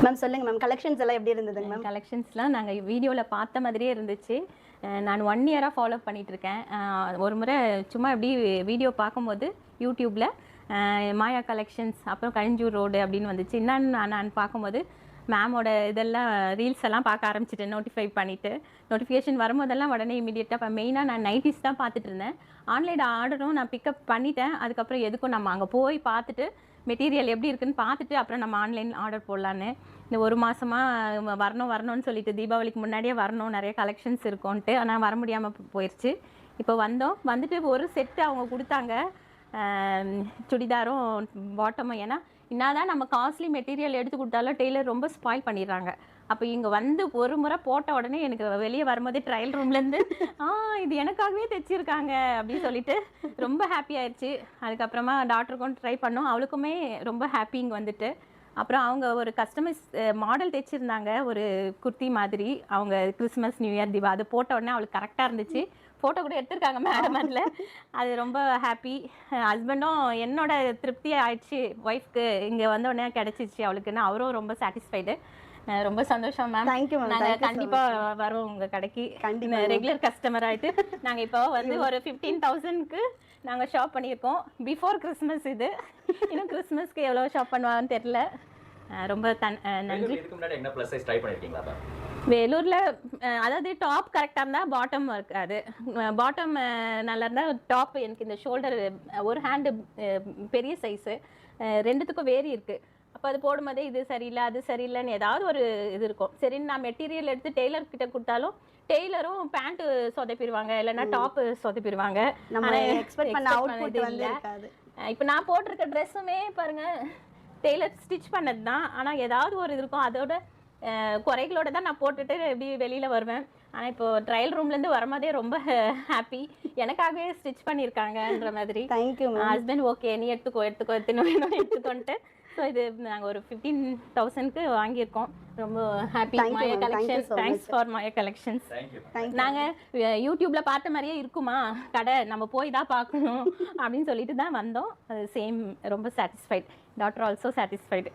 Ma'am சொல்லுங்க ma'am, collections எல்லாம் எப்படி இருந்ததுங்க மேம்? கலெக்ஷன்ஸ்லாம் நாங்கள் வீடியோவில் பார்த்த மாதிரியே இருந்துச்சு. நான் 1 இயராக ஃபாலோ பண்ணிகிட்ருக்கேன். ஒரு முறை சும்மா எப்படி வீடியோ பார்க்கும்போது யூடியூப்பில் மாயா கலெக்ஷன்ஸ் அப்புறம் கழிஞ்சூர் ரோடு அப்படின்னு வந்துச்சு. என்னன்னு நான் பார்க்கும்போது மேமோட இதெல்லாம் ரீல்ஸ் எல்லாம் பார்க்க ஆரம்பிச்சிட்டேன். நோட்டிஃபை பண்ணிவிட்டு நோட்டிஃபிகேஷன் வரும்போதெல்லாம் உடனே இமீடியட்டாக இப்போ மெயினாக நான் நைட்டிஸ் தான் பார்த்துட்டு இருந்தேன். ஆன்லைன் ஆர்டரும் நான் பிக்கப் பண்ணிட்டேன். அதுக்கப்புறம் எதுக்கும் நம்ம அங்கே போய் பார்த்துட்டு மெட்டீரியல் எப்படி இருக்குன்னு பார்த்துட்டு அப்புறம் நம்ம ஆன்லைன் ஆர்டர் போடலான்னு இந்த ஒரு மாதமாக வரணும்னு சொல்லிட்டு தீபாவளிக்கு முன்னாடியே வரணும், நிறைய கலெக்ஷன்ஸ் இருக்கும்ன்ட்டு. ஆனால் வர முடியாமல் போயிடுச்சு. இப்போ வந்துட்டு ஒரு செட்டு அவங்க கொடுத்தாங்க, சுடிதாரும் பாட்டமும். ஏன்னா என்னதான் நம்ம காஸ்ட்லி மெட்டீரியல் எடுத்து கொடுத்தாலும் டெய்லர் ரொம்ப ஸ்பாயில் பண்ணிடுறாங்க. அப்போ இங்கே வந்து ஒரு முறை போட்ட உடனே எனக்கு வெளியே வரும்போதே ட்ரையல் ரூம்லேருந்து இது எனக்காகவே தைச்சிருக்காங்க அப்படின்னு சொல்லிட்டு ரொம்ப ஹாப்பி ஆயிடுச்சு. அதுக்கப்புறமா டாக்டருக்கும் ட்ரை பண்ணோம், அவளுக்குமே ரொம்ப ஹாப்பிங்க வந்துட்டு. அப்புறம் அவங்க ஒரு கஸ்டமைஸ் மாடல் தைச்சிருந்தாங்க, ஒரு குர்த்தி மாதிரி. அவங்க கிறிஸ்மஸ் நியூ இயர் தீபா அது போட்ட உடனே அவளுக்கு கரெக்டாக இருந்துச்சு. ஃபோட்டோ கூட எடுத்திருக்காங்க மேடம் அதில். அது ரொம்ப ஹாப்பி. ஹஸ்பண்டும் என்னோட திருப்தி ஆயிடுச்சு, ஒய்ஃப்க்கு இங்கே வந்த உடனே கிடச்சிச்சு அவளுக்குன்னு. அவரும் ரொம்ப சாட்டிஸ்ஃபைடு. ரொம்ப சந்தோஷம் மேம். Thank you ma'am. நாங்கள் கண்டிப்பாக வரோம் உங்கள் கடைக்கு, கண்டிப்பாக ரெகுலர் கஸ்டமர் ஆகிட்டு. நாங்கள் இப்போ வந்து ஒரு 15,000க்கு நாங்கள் ஷாப் பண்ணியிருக்கோம். பிஃபோர் கிறிஸ்மஸ் இது. இன்னும் கிறிஸ்மஸ்க்கு எவ்வளோ ஷாப் பண்ணுவாங்கன்னு தெரில. ரொம்ப நன்றி. வேலூரில் அதாவது டாப் கரெக்டாக இருந்தால் பாட்டம் இருக்காது. பாட்டம் நல்லா இருந்தால் டாப். எனக்கு இந்த ஷோல்டர் ஒரு ஹேண்டு பெரிய சைஸு, ரெண்டுத்துக்கும் வேரி இருக்குது. அப்போ அது போடும்போதே இது சரியில்லை அது சரியில்லைன்னு ஏதாவது ஒரு இது இருக்கும். சரின்னு நான் மெட்டீரியல் எடுத்து டெய்லர்கிட்ட கொடுத்தாலும் டெய்லரும் பேண்ட்டு சொதப்பிடுவாங்க, இல்லைன்னா டாப்பு சொதப்பிடுவாங்க. இப்போ நான் போட்டிருக்க ட்ரெஸ்ஸுமே பாருங்கள் டெய்லர் ஸ்டிச் பண்ணது தான். ஆனால் ஏதாவது ஒரு இது இருக்கும், அதோட குறைகளோட தான் நான் போட்டுட்டு எப்படி வெளியில் வருவேன். ஆனால் இப்போது ட்ரையல் ரூம்லேருந்து வரும்போதே ரொம்ப ஹாப்பி, எனக்காகவே ஸ்டிச் பண்ணியிருக்காங்கன்ற மாதிரி. தேங்க்யூ. ஹஸ்பண்ட் ஓகே நீ எடுத்துக்கோ எத்தனை வேணும் எடுத்துக்கோன்ட்டு. ஸோ இது நாங்கள் ஒரு 15,000க்கு வாங்கியிருக்கோம். ரொம்ப happy. Maya collections, thanks for Maya collections. நாங்கள் யூடியூப்பில் பார்த்த மாதிரியே இருக்குமா கடை, நம்ம போய் தான் பார்க்கணும் அப்படின்னு சொல்லிட்டு தான் வந்தோம். அது சேம், ரொம்ப சாட்டிஸ்ஃபைட். Doctor also satisfied.